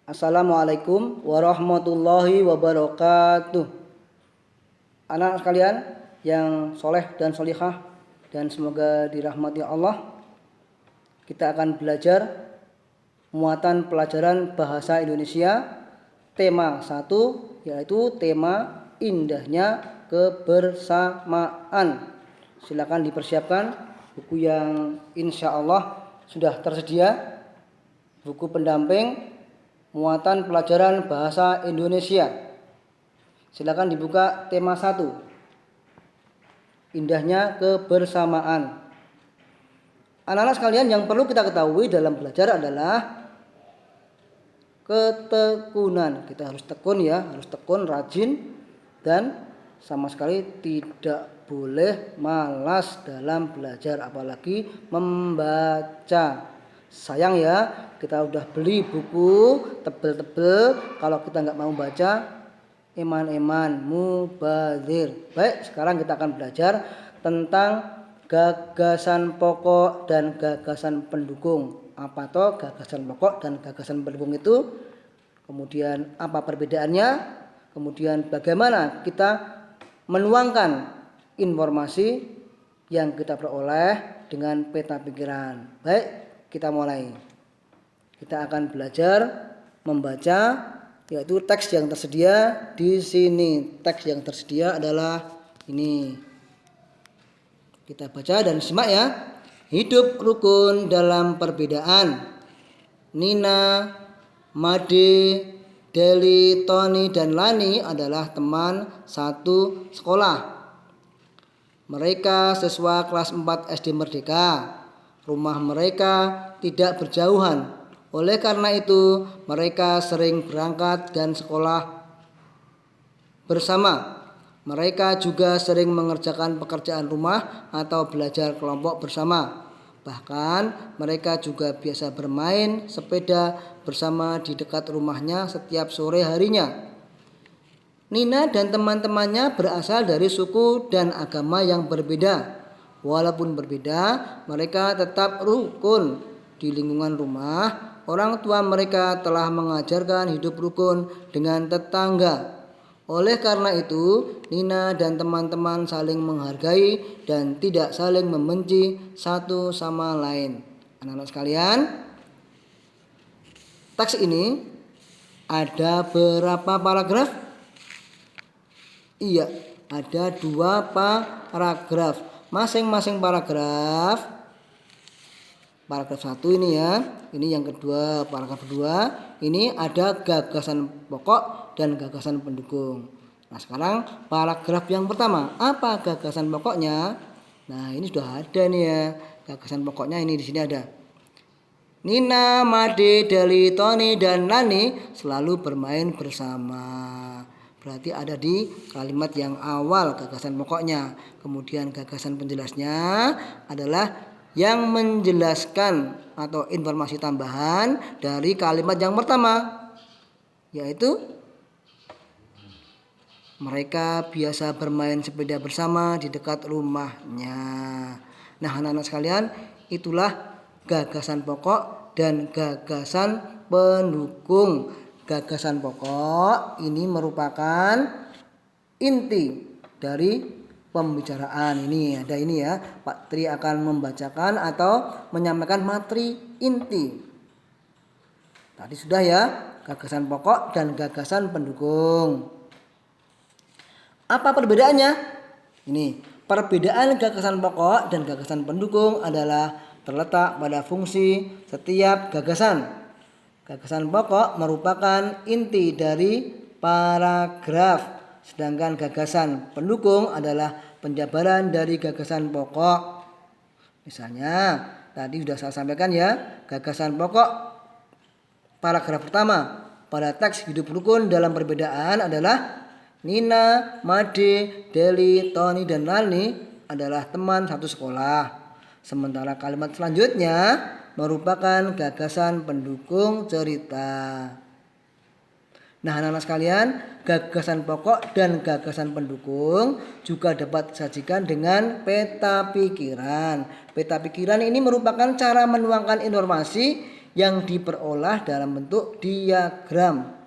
Assalamualaikum warahmatullahi wabarakatuh. Anak sekalian yang soleh dan solihah dan semoga dirahmati Allah, kita akan belajar muatan pelajaran bahasa Indonesia tema 1, yaitu tema indahnya kebersamaan. Silakan dipersiapkan buku yang insya Allah sudah tersedia, buku pendamping muatan pelajaran bahasa Indonesia. Silakan dibuka tema 1, indahnya kebersamaan. Anak-anak sekalian, yang perlu kita ketahui dalam belajar adalah ketekunan. Kita harus tekun ya, harus tekun, rajin, dan sama sekali tidak boleh malas dalam belajar, apalagi membaca. Sayang ya, kita udah beli buku tebel-tebel, kalau kita nggak mau baca, eman-eman, mubazir. Baik, sekarang kita akan belajar tentang gagasan pokok dan gagasan pendukung. Apa toh gagasan pokok dan gagasan pendukung itu? Kemudian apa perbedaannya? Kemudian bagaimana kita menuangkan informasi yang kita peroleh dengan peta pikiran. Baik, kita mulai. Kita akan belajar membaca, yaitu teks yang tersedia di sini. Teks yang tersedia adalah ini. Kita baca dan simak ya. Hidup rukun dalam perbedaan. Nina, Made, Deli, Tony, dan Lani adalah teman satu sekolah. Mereka siswa kelas 4 SD Merdeka. Rumah mereka tidak berjauhan. Oleh karena itu, mereka sering berangkat dan sekolah bersama. Mereka juga sering mengerjakan pekerjaan rumah atau belajar kelompok bersama. Bahkan mereka juga biasa bermain sepeda bersama di dekat rumahnya setiap sore harinya. Nina dan teman-temannya berasal dari suku dan agama yang berbeda. Walaupun berbeda, mereka tetap rukun. Di lingkungan rumah, orang tua mereka telah mengajarkan hidup rukun dengan tetangga. Oleh karena itu, Nina dan teman-teman saling menghargai dan tidak saling membenci satu sama lain. Anak-anak sekalian, teks ini ada berapa paragraf? Iya, ada 2 paragraf. Masing-masing paragraf 1 ini ya, ini yang kedua, paragraf kedua, ini ada gagasan pokok dan gagasan pendukung. Nah, sekarang paragraf yang pertama, apa gagasan pokoknya? Nah, ini sudah ada nih ya, gagasan pokoknya ini di sini ada. Nina, Made, Deli, Tony, dan Lani selalu bermain bersama. Berarti ada di kalimat yang awal gagasan pokoknya. Kemudian gagasan penjelasnya adalah yang menjelaskan atau informasi tambahan dari kalimat yang pertama, yaitu mereka biasa bermain sepeda bersama di dekat rumahnya. Nah, anak-anak sekalian, itulah gagasan pokok dan gagasan pendukung. Gagasan pokok ini merupakan inti dari pembicaraan. Ini ada ini ya, Pak Tri akan membacakan atau menyampaikan materi inti. Tadi sudah ya, gagasan pokok dan gagasan pendukung. Apa perbedaannya? Ini, perbedaan gagasan pokok dan gagasan pendukung adalah terletak pada fungsi setiap gagasan. Gagasan pokok merupakan inti dari paragraf, sedangkan gagasan pendukung adalah penjabaran dari gagasan pokok. Misalnya, tadi sudah saya sampaikan ya, gagasan pokok paragraf pertama pada teks hidup rukun dalam perbedaan adalah Nina, Made, Deli, Tony, dan Lani adalah teman satu sekolah. Sementara kalimat selanjutnya merupakan gagasan pendukung cerita. Nah, anak-anak sekalian, gagasan pokok dan gagasan pendukung juga dapat disajikan dengan peta pikiran. Peta pikiran ini merupakan cara menuangkan informasi yang diperoleh dalam bentuk diagram.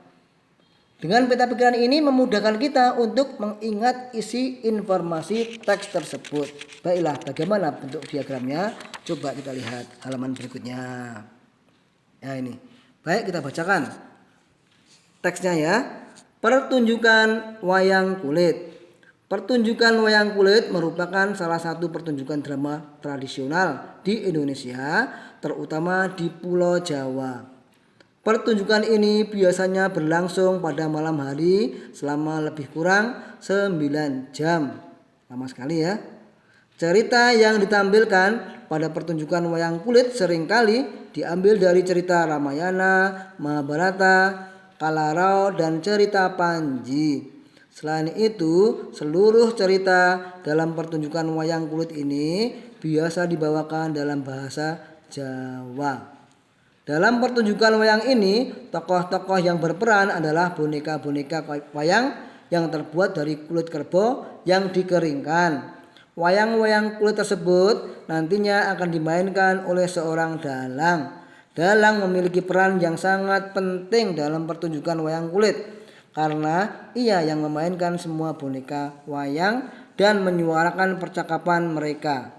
Dengan peta pikiran ini memudahkan kita untuk mengingat isi informasi teks tersebut. Baiklah, bagaimana bentuk diagramnya? Coba kita lihat halaman berikutnya. Ya ini. Baik, kita bacakan teksnya ya. Pertunjukan wayang kulit. Pertunjukan wayang kulit merupakan salah satu pertunjukan drama tradisional di Indonesia, terutama di Pulau Jawa. Pertunjukan ini biasanya berlangsung pada malam hari selama lebih kurang 9 jam. Lama sekali ya. Cerita yang ditampilkan pada pertunjukan wayang kulit seringkali diambil dari cerita Ramayana, Mahabharata, Kalarau, dan cerita Panji. Selain itu, seluruh cerita dalam pertunjukan wayang kulit ini biasa dibawakan dalam bahasa Jawa. Dalam pertunjukan wayang ini, tokoh-tokoh yang berperan adalah boneka-boneka wayang yang terbuat dari kulit kerbau yang dikeringkan. Wayang-wayang kulit tersebut nantinya akan dimainkan oleh seorang dalang. Dalang memiliki peran yang sangat penting dalam pertunjukan wayang kulit karena ia yang memainkan semua boneka wayang dan menyuarakan percakapan mereka.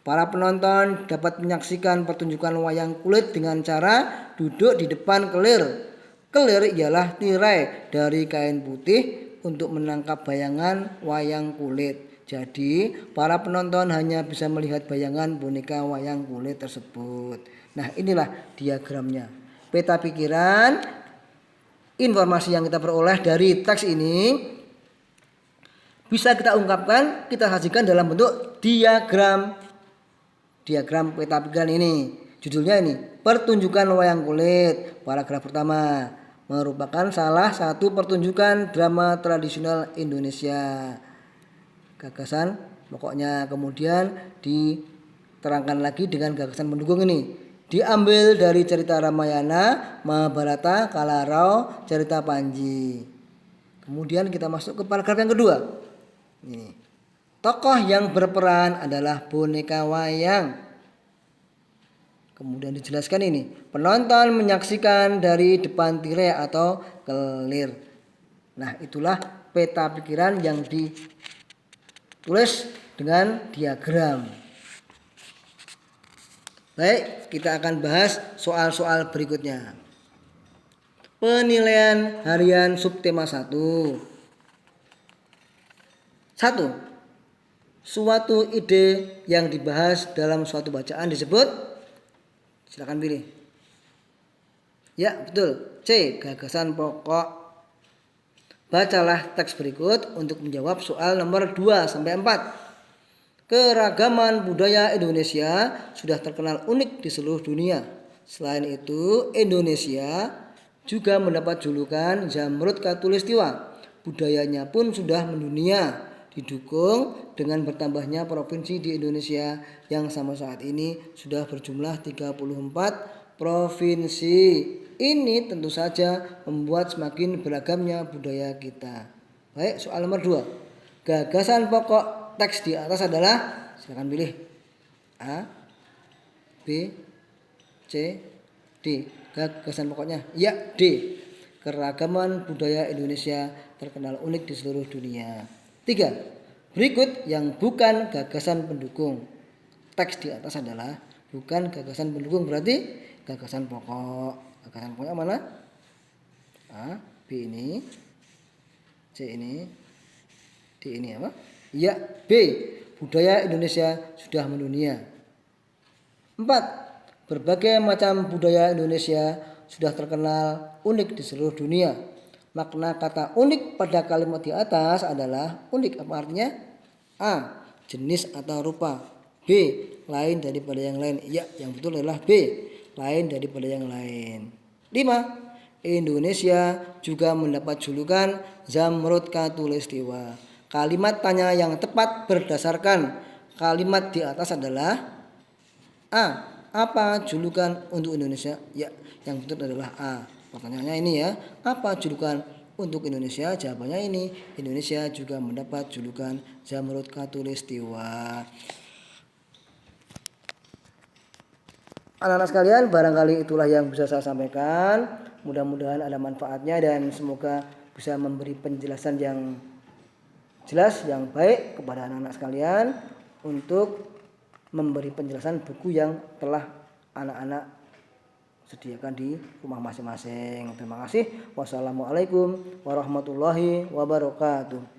Para penonton dapat menyaksikan pertunjukan wayang kulit dengan cara duduk di depan kelir. Kelir ialah tirai dari kain putih untuk menangkap bayangan wayang kulit. Jadi, para penonton hanya bisa melihat bayangan boneka wayang kulit tersebut. Nah, inilah diagramnya. Peta pikiran, informasi yang kita peroleh dari teks ini bisa kita ungkapkan, kita sajikan dalam bentuk diagram. Diagram peta pikiran ini, judulnya ini, pertunjukan wayang kulit. Paragraf pertama, merupakan salah satu pertunjukan drama tradisional Indonesia. Gagasan pokoknya kemudian diterangkan lagi dengan gagasan pendukung ini. Diambil dari cerita Ramayana, Mahabharata, Kalarau, cerita Panji. Kemudian kita masuk ke paragraf yang kedua. Ini. Tokoh yang berperan adalah boneka wayang. Kemudian dijelaskan ini, penonton menyaksikan dari depan tirai atau kelir. Nah, itulah peta pikiran yang ditulis dengan diagram. Baik, kita akan bahas soal-soal berikutnya. Penilaian harian subtema 1. 1. Suatu ide yang dibahas dalam suatu bacaan disebut, silakan pilih. Ya, betul. C. Gagasan pokok. Bacalah teks berikut untuk menjawab soal nomor 2 sampai 4. Keragaman budaya Indonesia sudah terkenal unik di seluruh dunia. Selain itu, Indonesia juga mendapat julukan Zamrud Khatulistiwa. Budayanya pun sudah mendunia, didukung dengan bertambahnya provinsi di Indonesia yang sama saat ini sudah berjumlah 34 provinsi. Ini tentu saja membuat semakin beragamnya budaya kita. Baik, soal nomor 2. Gagasan pokok teks di atas adalah, silakan pilih. A, B, C, D. Gagasan pokoknya, ya, D. Keragaman budaya Indonesia terkenal unik di seluruh dunia. 3. Berikut yang bukan gagasan pendukung. Teks di atas adalah bukan gagasan pendukung, berarti gagasan pokok. Gagasan pokoknya mana? A, B ini, C ini, D ini apa? Ya, B. Budaya Indonesia sudah mendunia. 4. Berbagai macam budaya Indonesia sudah terkenal unik di seluruh dunia. Makna kata unik pada kalimat di atas adalah unik. Apa artinya? A. Jenis atau rupa. B. Lain daripada yang lain. Ya, yang betul adalah B. Lain daripada yang lain. 5. Indonesia juga mendapat julukan Zamrud Khatulistiwa. Kalimat tanya yang tepat berdasarkan kalimat di atas adalah A. Apa julukan untuk Indonesia? Ya, yang betul adalah A. Pertanyaannya ini ya, apa julukan untuk Indonesia? Jawabannya ini, Indonesia juga mendapat julukan Zamrud Khatulistiwa. Anak-anak sekalian, barangkali itulah yang bisa saya sampaikan. Mudah-mudahan ada manfaatnya dan semoga bisa memberi penjelasan yang jelas, yang baik kepada anak-anak sekalian untuk memberi penjelasan buku yang telah anak-anak sediakan di rumah masing-masing. Terima kasih. Wassalamualaikum warahmatullahi wabarakatuh.